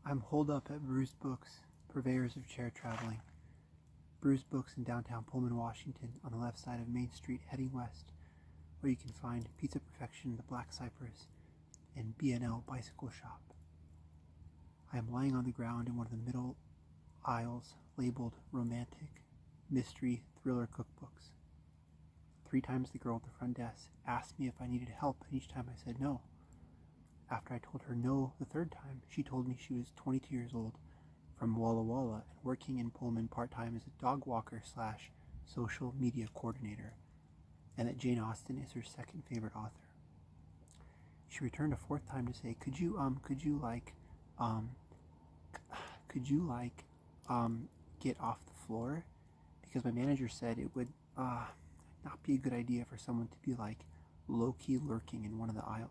I'm holed up at Bruised Books, purveyors of chair traveling. Bruised Books in downtown Pullman, Washington, on the left side of Main Street, heading west, where you can find Pizza Perfection, the Black Cypress, and B&L Bicycle Shop. I am lying on the ground in one of the middle aisles labeled Romantic Mystery Thriller Cookbooks. 3 times the girl at the front desk asked me if I needed help, and each time I said no. After I told her no the 3rd time, she told me she was 22 years old, from Walla Walla, and working in Pullman part-time as a dog walker / social media coordinator, and that Jane Austen is her 2nd favorite author. She returned a 4th time to say, could you get off the floor? Because my manager said it would not be a good idea for someone to be low-key lurking in one of the aisles.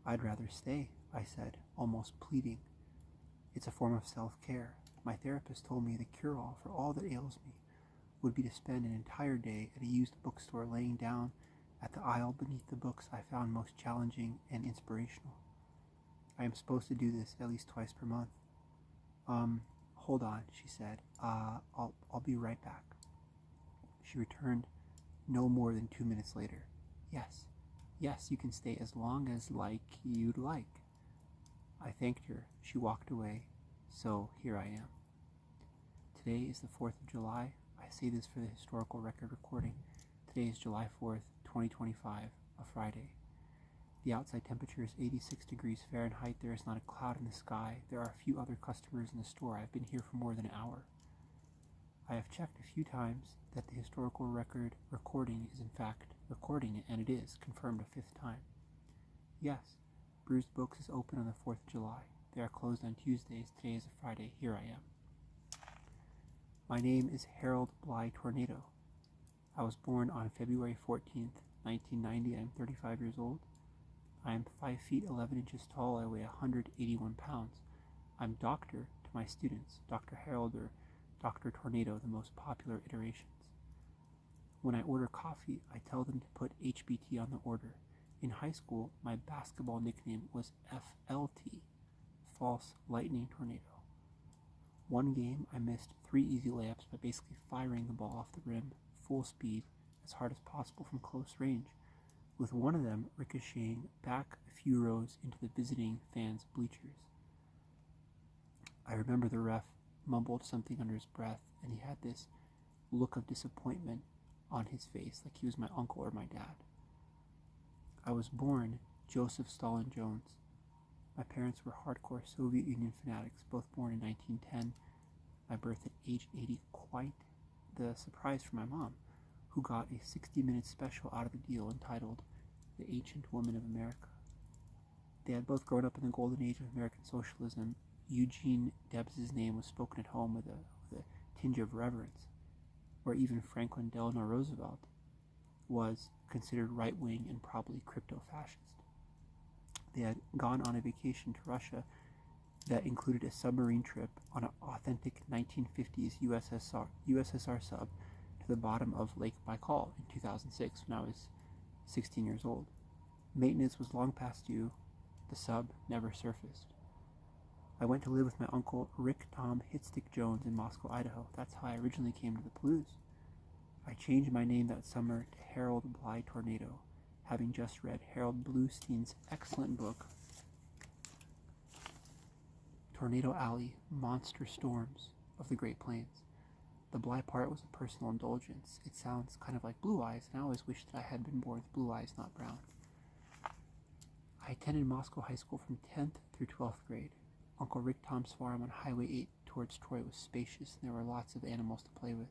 I'd rather stay, I said, almost pleading. It's a form of self-care. My therapist told me the cure-all for all that ails me would be to spend an entire day at a used bookstore laying down at the aisle beneath the books I found most challenging and inspirational. I am supposed to do this at least twice per month. Hold on, she said. I'll be right back. She returned no more than 2 minutes later. Yes, you can stay as long as you'd like. I thanked her. She walked away. So here I am. Today is the 4th of July. I say this for the historical record recording. Today is July 4th, 2025, a Friday. The outside temperature is 86 degrees Fahrenheit. There is not a cloud in the sky. There are a few other customers in the store. I've been here for more than an hour. I have checked a few times that the historical record recording is in fact recording it, and it is confirmed a 5th time. Yes, Bruised Books is open on the 4th of July. They are closed on Tuesdays. Today is a Friday. Here I am. My name is Harold Blye-Tornado. I was born on February 14th, 1990. I am 35 years old. I am 5 feet 11 inches tall. I weigh 181 pounds. I'm doctor to my students, Dr. Harold or Dr. Tornado, the most popular iterations. When I order coffee, I tell them to put HBT on the order. In high school, my basketball nickname was FLT, False Lightning Tornado. One game, I missed 3 easy layups by basically firing the ball off the rim, full speed, as hard as possible from close range, with one of them ricocheting back a few rows into the visiting fans' bleachers. I remember the ref mumbled something under his breath, and he had this look of disappointment on his face, like he was my uncle or my dad. I was born Joseph Stalin Jones. My parents were hardcore Soviet Union fanatics, both born in 1910. My birth at age 80, quite the surprise for my mom, who got a 60-minute special out of the deal entitled The Ancient Woman of America. They had both grown up in the golden age of American socialism. Eugene Debs' name was spoken at home with a tinge of reverence, where even Franklin Delano Roosevelt was considered right-wing and probably crypto-fascist. They had gone on a vacation to Russia that included a submarine trip on an authentic 1950s USSR sub to the bottom of Lake Baikal in 2006 when I was 16 years old. Maintenance was long past due. The sub never surfaced. I went to live with my uncle Rick Tom Hitstick Jones in Moscow, Idaho. That's how I originally came to the Palouse. I changed my name that summer to Harold Blye-Tornado, having just read Harold Bluestein's excellent book, Tornado Alley, Monster Storms of the Great Plains. The Bly part was a personal indulgence. It sounds kind of like Blue Eyes, and I always wished that I had been born with blue eyes, not brown. I attended Moscow High School from 10th through 12th grade. Uncle Rick Tom's farm on Highway 8 towards Troy was spacious, and there were lots of animals to play with.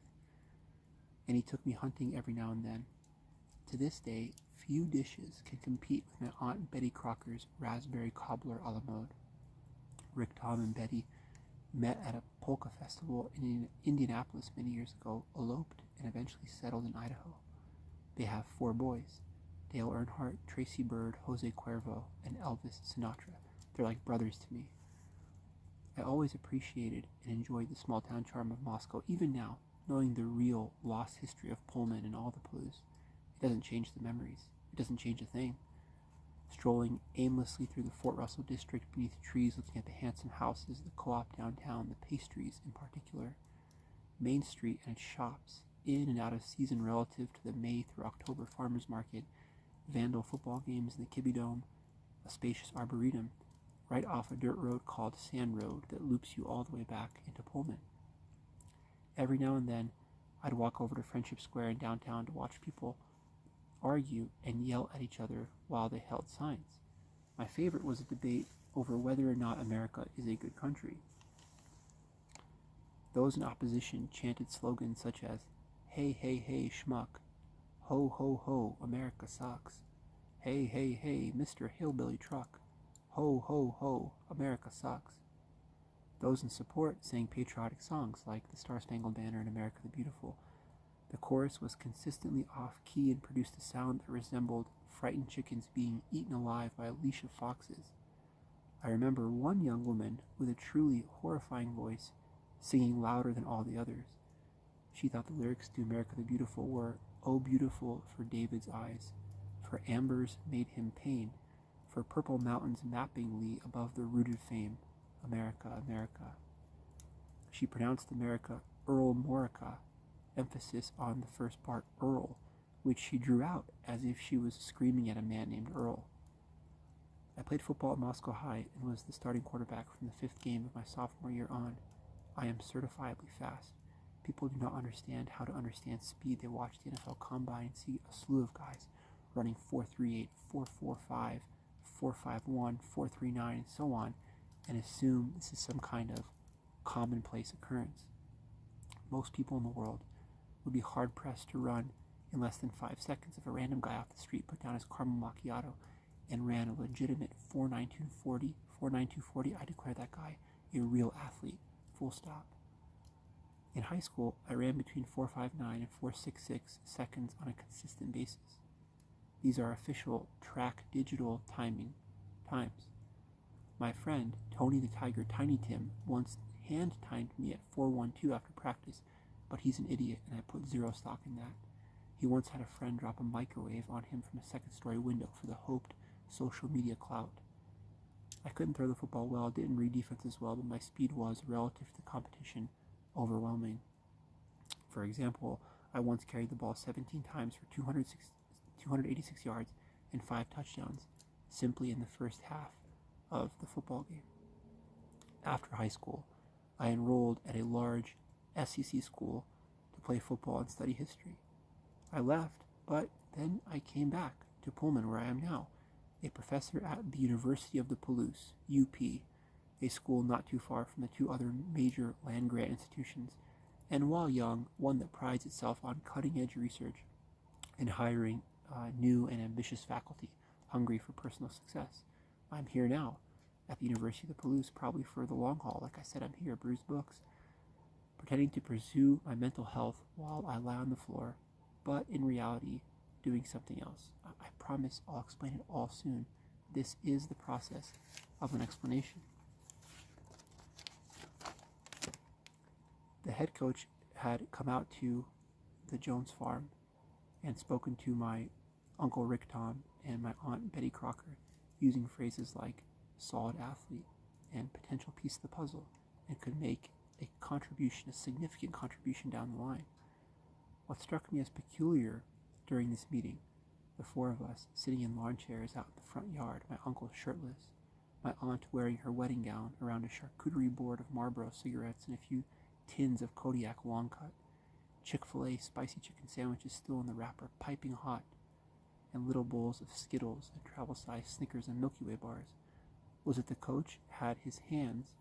And he took me hunting every now and then. To this day, few dishes can compete with my Aunt Betty Crocker's raspberry cobbler a la mode. Rick, Tom, and Betty met at a polka festival in Indianapolis many years ago, eloped, and eventually settled in Idaho. They have 4 boys: Dale Earnhardt, Tracy Bird, Jose Cuervo, and Elvis Sinatra. They're like brothers to me. I always appreciated and enjoyed the small-town charm of Moscow, even now, knowing the real lost history of Pullman and all the Palouse. It doesn't change the memories. It doesn't change a thing. strolling aimlessly through the Fort Russell district beneath trees, looking at the handsome houses, the co-op downtown, the pastries in particular, Main Street and its shops, in and out of season relative to the May through October farmers market, Vandal football games in the Kibbe Dome, a spacious arboretum, right off a dirt road called Sand Road that loops you all the way back into Pullman. Every now and then, I'd walk over to Friendship Square in downtown to watch people argue and yell at each other while they held signs. My favorite was a debate over whether or not America is a good country. Those in opposition chanted slogans such as, "Hey, hey, hey, schmuck," "Ho, ho, ho, America sucks," "Hey, hey, hey, Mr. Hillbilly Truck," "Ho, ho, ho, America sucks." Those in support sang patriotic songs like the Star-Spangled Banner and America the Beautiful. The chorus was consistently off-key and produced a sound that resembled frightened chickens being eaten alive by a leash of foxes. I remember one young woman with a truly horrifying voice singing louder than all the others. She thought the lyrics to America the Beautiful were, "Oh beautiful for David's eyes, for ambers made him pain, for purple mountains mappingly above the rooted fame, America, America." She pronounced America Earl Morica, emphasis on the first part Earl, which she drew out as if she was screaming at a man named Earl. I played football at Moscow High and was the starting quarterback from the 5th game of my sophomore year on. I am certifiably fast. People do not understand how to understand speed. They watch the NFL Combine and see a slew of guys running 4.38, 4.45, 4.51, 4.39, and so on, and assume this is some kind of commonplace occurrence. Most people in the world would be hard-pressed to run in less than 5 seconds if a random guy off the street put down his caramel macchiato and ran a legitimate 4.9240. 4.9240, I declare that guy a real athlete, full stop. In high school, I ran between 4.59 and 4.66 seconds on a consistent basis. These are official track digital timing times. My friend, Tony the Tiger Tiny Tim, once hand-timed me at 4.12 after practice, but he's an idiot and I put zero stock in that. He once had a friend drop a microwave on him from a second-story window for the hoped social media clout. I couldn't throw the football well, didn't read defenses well, but my speed was, relative to the competition, overwhelming. For example, I once carried the ball 17 times for 286 yards and 5 touchdowns, simply in the first half of the football game. After high school, I enrolled at a large SEC school to play football and study history. I left, but then I came back to Pullman, where I am now, a professor at the University of the Palouse, UP, a school not too far from the 2 other major land-grant institutions, and while young, one that prides itself on cutting-edge research and hiring new and ambitious faculty hungry for personal success. I'm here now at the University of the Palouse, probably for the long haul. Like I said, I'm here, bruised books, pretending to pursue my mental health while I lie on the floor, but in reality, doing something else. I promise I'll explain it all soon. This is the process of an explanation. The head coach had come out to the Jones farm and spoken to my Uncle Rick Tom and my Aunt Betty Crocker, using phrases like solid athlete and potential piece of the puzzle, and could make a significant contribution down the line. What struck me as peculiar during this meeting, the 4 of us sitting in lawn chairs out in the front yard, my uncle shirtless, my aunt wearing her wedding gown around a charcuterie board of Marlboro cigarettes and a few tins of Kodiak long cut, Chick-fil-A spicy chicken sandwiches still in the wrapper, piping hot, and little bowls of Skittles and travel-sized Snickers and Milky Way bars, was that the coach had his hands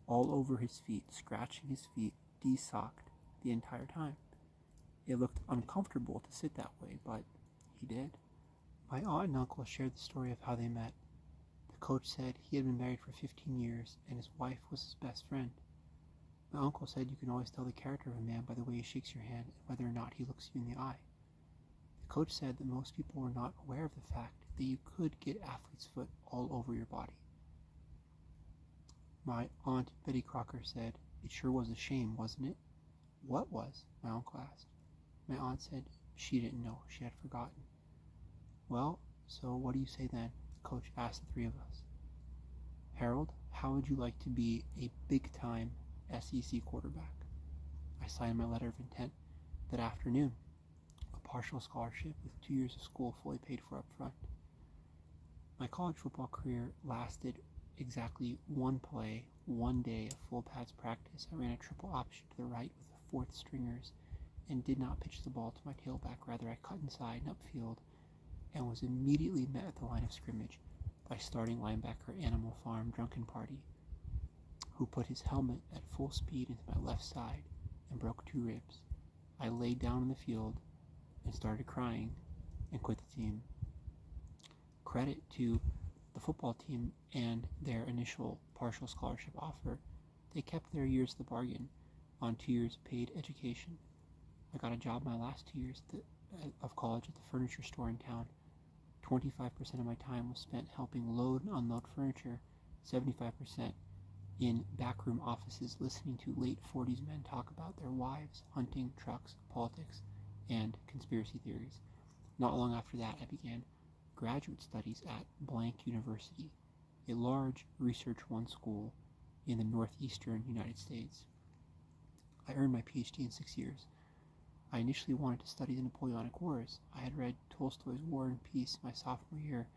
all over his feet, scratching his feet, de-socked the entire time. It looked uncomfortable to sit that way, but he did. My aunt and uncle shared the story of how they met. The coach said he had been married for 15 years and his wife was his best friend. My uncle said you can always tell the character of a man by the way he shakes your hand and whether or not he looks you in the eye. The coach said that most people were not aware of the fact that you could get athlete's foot all over your body. My Aunt Betty Crocker said, "It sure was a shame, wasn't it?" "What was?" my uncle asked. My aunt said she didn't know, she had forgotten. "Well, so what do you say then?" coach asked the three of us. Harold, how would you like to be a big-time SEC quarterback? I signed my letter of intent that afternoon, a partial scholarship with 2 years of school fully paid for up front. My college football career lasted exactly one play, one day of full pads practice. I ran a triple option to the right with the fourth stringers and did not pitch the ball to my tailback. Rather, I cut inside and upfield and was immediately met at the line of scrimmage by starting linebacker Animal Farm Drunken Party, who put his helmet at full speed into my left side and broke 2 ribs. I laid down in the field and started crying and quit the team. Credit to the football team and their initial partial scholarship offer. They kept their years of the bargain on 2 years of paid education. I got a job my last 2 years of college at the furniture store in town. 25% of my time was spent helping load and unload furniture, 75% in backroom offices listening to late 40s men talk about their wives, hunting, trucks, politics, and conspiracy theories. Not long after that, I began graduate studies at Blank University, a large Research One school in the northeastern United States. I earned my PhD in 6 years. I initially wanted to study the Napoleonic Wars. I had read Tolstoy's War and Peace my sophomore year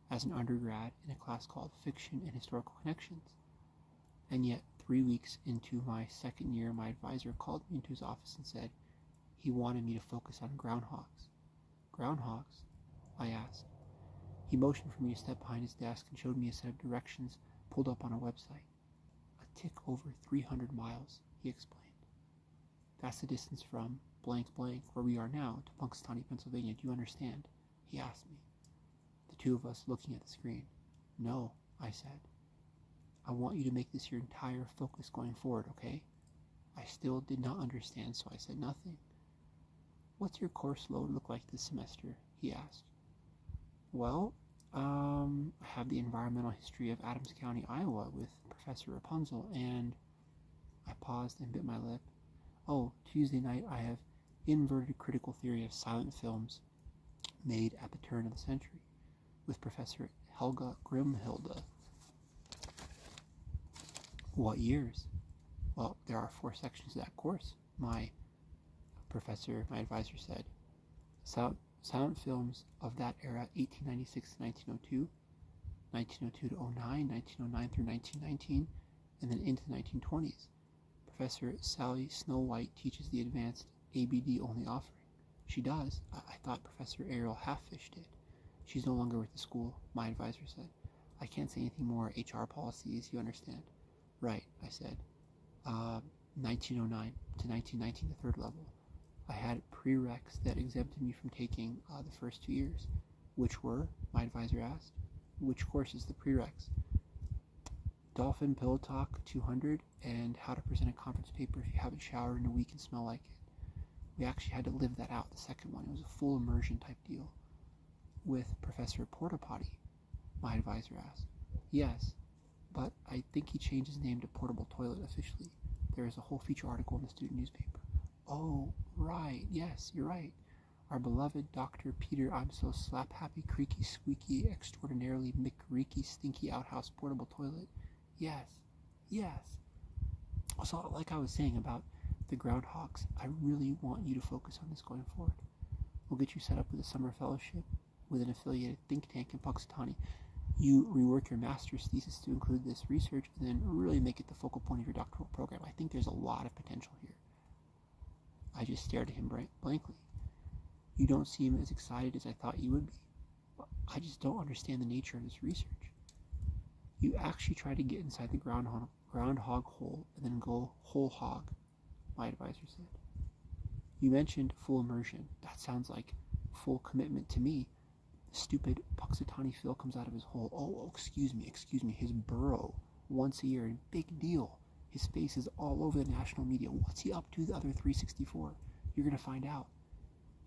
as an undergrad in a class called Fiction and Historical Connections. And yet, 3 weeks into my second year, my advisor called me into his office and said he wanted me to focus on groundhogs. Groundhogs? I asked. He motioned for me to step behind his desk and showed me a set of directions pulled up on a website. A tick over 300 miles, he explained. That's the distance from blank blank, where we are now, to Punxsutawney, Pennsylvania. Do you understand? He asked me. The two of us looking at the screen. No, I said. I want you to make this your entire focus going forward, okay? I still did not understand, so I said nothing. What's your course load look like this semester? He asked. Well, I have the environmental history of Adams County, Iowa with Professor Rapunzel, and I paused and bit my lip. Oh, Tuesday night I have inverted critical theory of silent films made at the turn of the century with Professor Helga Grimhilda. What years? Well, there are 4 sections to that course, my advisor said. Silent films of that era, 1896 to 1902, 1902 to 09, 1909 through 1919, and then into the 1920s. Professor Sally Snow White teaches the advanced ABD only offering. She does. I thought Professor Ariel Halffish did. She's no longer with the school, my advisor said. I can't say anything more. HR policies, you understand. Right, I said. 1909 to 1919, the 3rd level. I had prereqs that exempted me from taking the first 2 years. Which were? My advisor asked. Which courses, the prereqs? Dolphin Pillow Talk 200 and How to Present a Conference Paper if you haven't showered in a week and smell like it. We actually had to live that out, the second one. It was a full immersion type deal. With Professor Porta Potty, my advisor asked. Yes, but I think he changed his name to Portable Toilet officially. There is a whole feature article in the student newspaper. Oh, right, yes, you're right. Our beloved Dr. Peter I'm so slap happy, creaky, squeaky, extraordinarily McReaky, stinky outhouse portable toilet. Yes. So, like I was saying about the groundhogs, I really want you to focus on this going forward. We'll get you set up with a summer fellowship with an affiliated think tank in Punxsutawney. You rework your master's thesis to include this research and then really make it the focal point of your doctoral program. I think there's a lot of potential here. I just stared at him blankly. You don't seem as excited as I thought you would be. I just don't understand the nature of this research. You actually try to get inside the groundhog hole and then go whole hog, my advisor said. You mentioned full immersion. That sounds like full commitment to me. The stupid Punxsutawney Phil comes out of his hole. Oh, excuse me, his burrow once a year, big deal. His face is all over the national media. What's he up to the other 364? You're going to find out.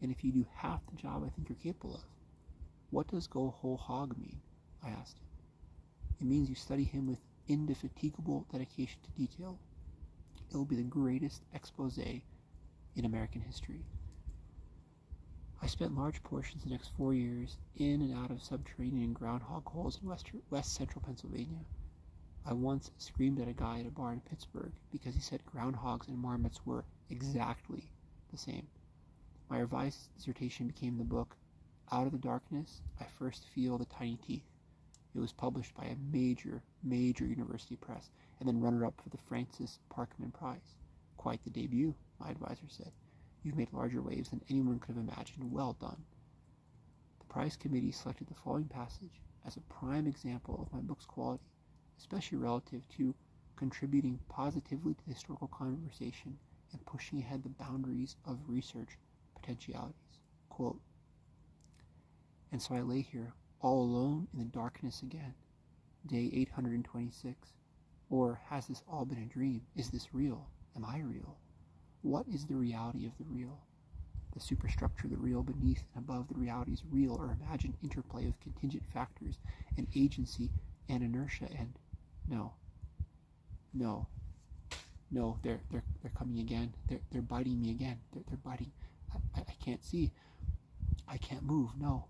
And if you do half the job I think you're capable of. What does go whole hog mean? I asked him. It means you study him with indefatigable dedication to detail. It will be the greatest expose in American history. I spent large portions of the next 4 years in and out of subterranean groundhog holes in west central Pennsylvania. I once screamed at a guy at a bar in Pittsburgh because he said groundhogs and marmots were exactly the same. My revised dissertation became the book Out of the Darkness, I First Feel the Tiny Teeth. It was published by a major university press and then runner-up for the Francis Parkman Prize. Quite the debut, my advisor said. You've made larger waves than anyone could have imagined. Well done. The prize committee selected the following passage as a prime example of my book's quality, especially relative to contributing positively to the historical conversation and pushing ahead the boundaries of research potentialities. Quote, and so I lay here, all alone in the darkness again, day 826. Or has this all been a dream? Is this real? Am I real? What is the reality of the real? The superstructure, the real beneath and above the reality's real or imagined interplay of contingent factors and agency and inertia and no, they're coming again. They're biting me again. They're biting. I can't see. I can't move. No.